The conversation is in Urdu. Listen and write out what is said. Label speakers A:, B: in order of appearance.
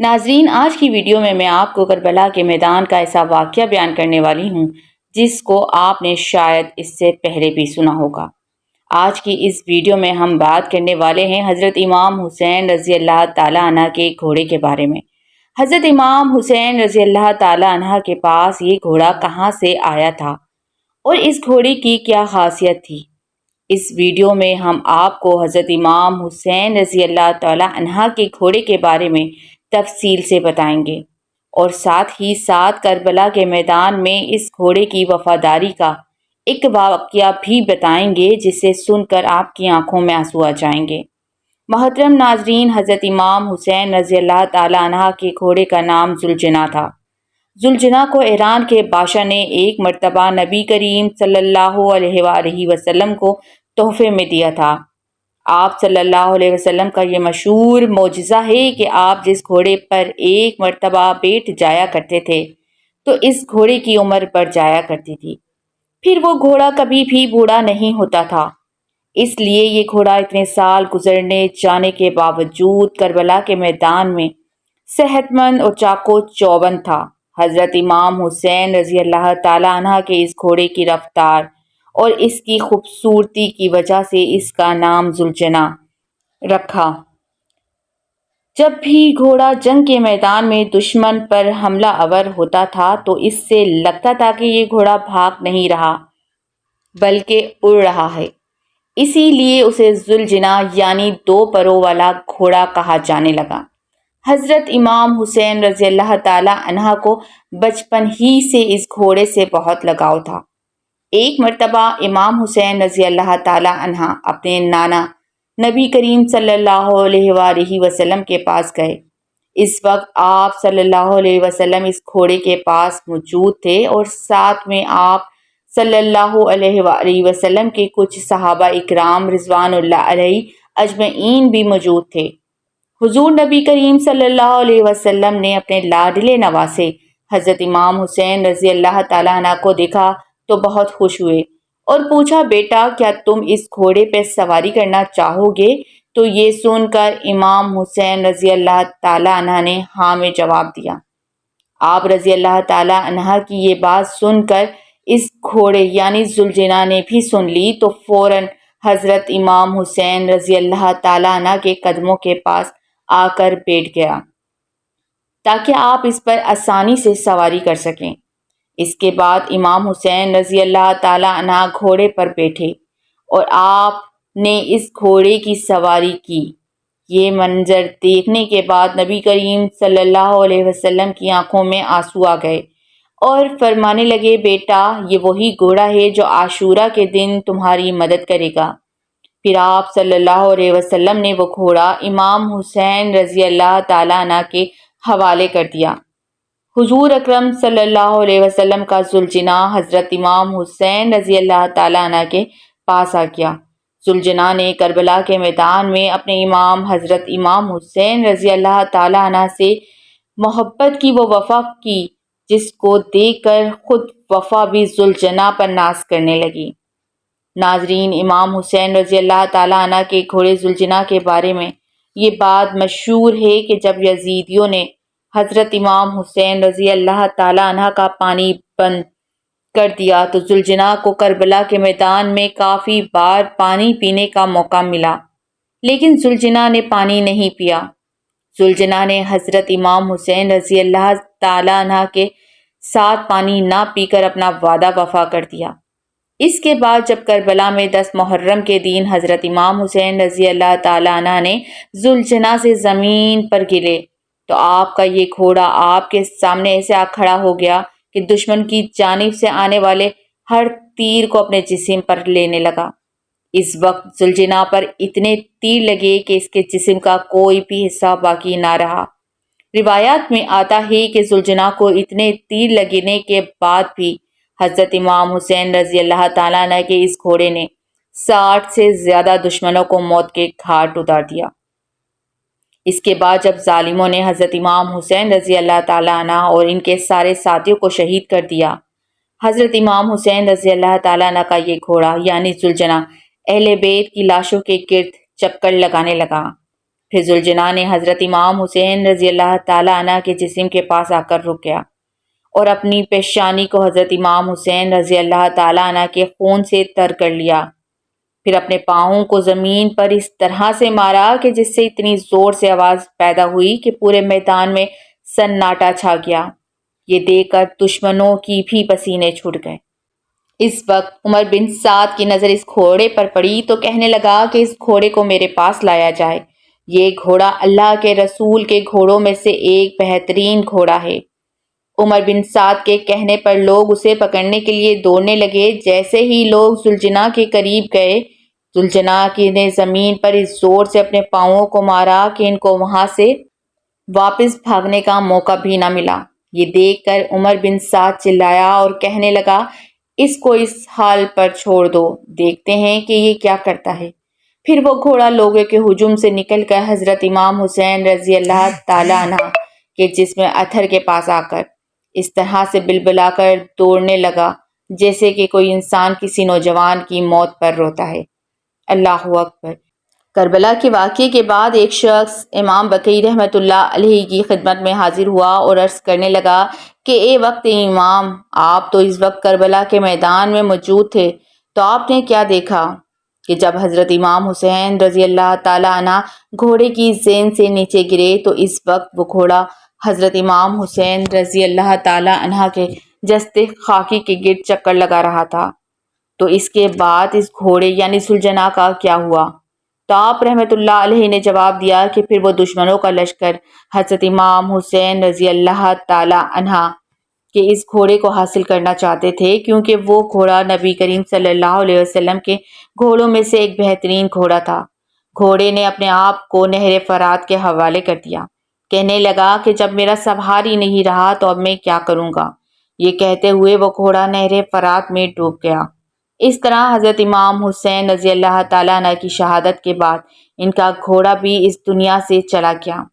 A: ناظرین، آج کی ویڈیو میں آپ کو کربلا کے میدان کا ایسا واقعہ بیان کرنے والی ہوں جس کو آپ نے شاید اس سے پہلے بھی سنا ہوگا۔ آج کی اس ویڈیو میں ہم بات کرنے والے ہیں حضرت امام حسین رضی اللہ تعالیٰ عنہ کے گھوڑے کے بارے میں۔ حضرت امام حسین رضی اللہ تعالیٰ عنہ کے پاس یہ گھوڑا کہاں سے آیا تھا اور اس گھوڑے کی کیا خاصیت تھی؟ اس ویڈیو میں ہم آپ کو حضرت امام حسین رضی اللہ تعالیٰ عنہ کے گھوڑے کے بارے میں تفصیل سے بتائیں گے اور ساتھ ہی ساتھ کربلا کے میدان میں اس گھوڑے کی وفاداری کا ایک واقعہ بھی بتائیں گے جسے سن کر آپ کی آنکھوں میں آنسو آ جائیں گے۔ محترم ناظرین، حضرت امام حسین رضی اللہ تعالیٰ عنہ کے گھوڑے کا نام ذوالجناح تھا۔ ذوالجناح کو ایران کے بادشاہ نے ایک مرتبہ نبی کریم صلی اللہ علیہ وآلہ وسلم کو تحفے میں دیا تھا۔ آپ صلی اللہ علیہ وسلم کا یہ مشہور معجزہ ہے کہ آپ جس گھوڑے پر ایک مرتبہ بیٹھ جایا کرتے تھے تو اس گھوڑے کی عمر بڑھ جایا کرتی تھی، پھر وہ گھوڑا کبھی بھی بوڑھا نہیں ہوتا تھا۔ اس لیے یہ گھوڑا اتنے سال گزرنے جانے کے باوجود کربلا کے میدان میں صحت مند اور چاق و چوبند تھا۔ حضرت امام حسین رضی اللہ تعالیٰ عنہ کے اس گھوڑے کی رفتار اور اس کی خوبصورتی کی وجہ سے اس کا نام ذوالجناح رکھا۔ جب بھی گھوڑا جنگ کے میدان میں دشمن پر حملہ آور ہوتا تھا تو اس سے لگتا تھا کہ یہ گھوڑا بھاگ نہیں رہا بلکہ اڑ رہا ہے، اسی لیے اسے ذوالجناح یعنی دو پروں والا گھوڑا کہا جانے لگا۔ حضرت امام حسین رضی اللہ تعالیٰ عنہ کو بچپن ہی سے اس گھوڑے سے بہت لگاؤ تھا۔ ایک مرتبہ امام حسین رضی اللہ تعالیٰ عنہ اپنے نانا نبی کریم صلی اللہ علیہ وآلہ وسلم کے پاس گئے۔ اس وقت آپ صلی اللہ علیہ وسلم اس گھوڑے کے پاس موجود تھے اور ساتھ میں آپ صلی اللہ علیہ وآلہ وسلم کے کچھ صحابہ اکرام رضوان اللہ علیہ اجمعین بھی موجود تھے۔ حضور نبی کریم صلی اللہ علیہ وسلم نے اپنے لاڈلے نواسے حضرت امام حسین رضی اللہ تعالیٰ عنہ کو دیکھا تو بہت خوش ہوئے اور پوچھا، بیٹا کیا تم اس گھوڑے پہ سواری کرنا چاہو گے؟ تو یہ سن کر امام حسین رضی اللہ تعالیٰ عنہ نے ہاں میں جواب دیا۔ آپ رضی اللہ تعالیٰ عنہ کی یہ بات سن کر اس گھوڑے یعنی ذوالجناح نے بھی سن لی تو فوراً حضرت امام حسین رضی اللہ تعالیٰ عنہ کے قدموں کے پاس آ کر بیٹھ گیا تاکہ آپ اس پر آسانی سے سواری کر سکیں۔ اس کے بعد امام حسین رضی اللہ تعالیٰ عنہ گھوڑے پر بیٹھے اور آپ نے اس گھوڑے کی سواری کی۔ یہ منظر دیکھنے کے بعد نبی کریم صلی اللہ علیہ وسلم کی آنکھوں میں آنسو آ گئے اور فرمانے لگے، بیٹا یہ وہی گھوڑا ہے جو عاشورہ کے دن تمہاری مدد کرے گا۔ پھر آپ صلی اللہ علیہ وسلم نے وہ گھوڑا امام حسین رضی اللہ تعالیٰ عنہ کے حوالے کر دیا۔ حضور اکرم صلی اللہ علیہ وسلم کا ذوالجناح حضرت امام حسین رضی اللہ تعالیٰ عنہ کے پاس آ گیا۔ ذوالجناح نے کربلا کے میدان میں اپنے امام حضرت امام حسین رضی اللہ تعالیٰ عنہ سے محبت کی وہ وفا کی جس کو دیکھ کر خود وفا بھی ذوالجناح پر ناز کرنے لگی۔ ناظرین، امام حسین رضی اللہ تعالیٰ عنہ کے گھوڑے ذوالجناح کے بارے میں یہ بات مشہور ہے کہ جب یزیدیوں نے حضرت امام حسین رضی اللہ تعالیٰ عنہ کا پانی بند کر دیا تو ذوالجناح کو کربلا کے میدان میں کافی بار پانی پینے کا موقع ملا، لیکن ذوالجناح نے پانی نہیں پیا۔ ذوالجناح نے حضرت امام حسین رضی اللہ تعالیٰ عنہ کے ساتھ پانی نہ پی کر اپنا وعدہ وفا کر دیا۔ اس کے بعد جب کربلا میں 10 محرم کے دن حضرت امام حسین رضی اللہ تعالیٰ عنہ نے ذوالجناح سے زمین پر گرے تو آپ کا یہ گھوڑا آپ کے سامنے ایسے آ کھڑا ہو گیا کہ دشمن کی جانب سے آنے والے ہر تیر کو اپنے جسم پر لینے لگا۔ اس وقت ذوالجناح پر اتنے تیر لگے کہ اس کے جسم کا کوئی بھی حصہ باقی نہ رہا۔ روایات میں آتا ہے کہ ذوالجناح کو اتنے تیر لگنے کے بعد بھی حضرت امام حسین رضی اللہ تعالیٰ عنہ کے اس گھوڑے نے 60 سے زیادہ دشمنوں کو موت کے گھاٹ اتار دیا۔ اس کے بعد جب ظالموں نے حضرت امام حسین رضی اللہ تعالیٰ عنہ اور ان کے سارے ساتھیوں کو شہید کر دیا، حضرت امام حسین رضی اللہ تعالیٰ عنہ کا یہ گھوڑا یعنی ذوالجناح اہل بیت کی لاشوں کے گرد چکر لگانے لگا۔ پھر ذوالجناح نے حضرت امام حسین رضی اللہ تعالیٰ عنہ کے جسم کے پاس آ کر رک گیا اور اپنی پیشانی کو حضرت امام حسین رضی اللہ تعالیٰ عنہ کے خون سے تر کر لیا۔ پھر اپنے پاؤں کو زمین پر اس طرح سے مارا کہ جس سے اتنی زور سے آواز پیدا ہوئی کہ پورے میدان میں سناٹا چھا گیا۔ یہ دیکھ کر دشمنوں کی بھی پسینے چھوٹ گئے۔ اس وقت عمر بن سعد کی نظر اس گھوڑے پر پڑی تو کہنے لگا کہ اس گھوڑے کو میرے پاس لایا جائے۔ یہ گھوڑا اللہ کے رسول کے گھوڑوں میں سے ایک بہترین گھوڑا ہے۔ عمر بن سعد کے کہنے پر لوگ اسے پکڑنے کے لیے دوڑنے لگے۔ جیسے ہی لوگ ذوالجناح کے قریب گئے، ذوالجناح نے زمین پر اس زور سے اپنے پاؤں کو مارا کہ ان کو وہاں سے واپس بھاگنے کا موقع بھی نہ ملا۔ یہ دیکھ کر عمر بن سعد چلایا اور کہنے لگا، اس کو اس حال پر چھوڑ دو، دیکھتے ہیں کہ یہ کیا کرتا ہے۔ پھر وہ گھوڑا لوگوں کے ہجوم سے نکل کر حضرت امام حسین رضی اللہ تعالیٰ عنہ کے جسم اطہر کے پاس آ کر اس طرح سے بلبلا کر دوڑنے لگا جیسے کہ کوئی انسان کسی نوجوان کی موت پر روتا ہے۔ اللہ اکبر۔ کربلا کے واقعے کے بعد ایک شخص امام بقی رحمۃ اللہ علیہ کی خدمت میں حاضر ہوا اور عرض کرنے لگا کہ اے وقت امام، آپ تو اس وقت کربلا کے میدان میں موجود تھے، تو آپ نے کیا دیکھا؟ کہ جب حضرت امام حسین رضی اللہ تعالیٰ عنہ گھوڑے کی زین سے نیچے گرے تو اس وقت وہ گھوڑا حضرت امام حسین رضی اللہ تعالیٰ عنہ کے جسد خاکی کے گرد چکر لگا رہا تھا۔ تو اس کے بعد اس گھوڑے یعنی ذوالجناح کا کیا ہوا؟ تو آپ رحمۃ اللہ علیہ نے جواب دیا کہ پھر وہ دشمنوں کا لشکر حضرت امام حسین رضی اللہ تعالیٰ عنہ کہ اس گھوڑے کو حاصل کرنا چاہتے تھے، کیونکہ وہ گھوڑا نبی کریم صلی اللہ علیہ وسلم کے گھوڑوں میں سے ایک بہترین گھوڑا تھا۔ گھوڑے نے اپنے آپ کو نہر فرات کے حوالے کر دیا، کہنے لگا کہ جب میرا سوار ہی نہیں رہا تو اب میں کیا کروں گا۔ یہ کہتے ہوئے وہ گھوڑا نہر فرات میں ڈوب گیا۔ اس طرح حضرت امام حسین رضی اللہ تعالیٰ عنہ کی شہادت کے بعد ان کا گھوڑا بھی اس دنیا سے چلا گیا۔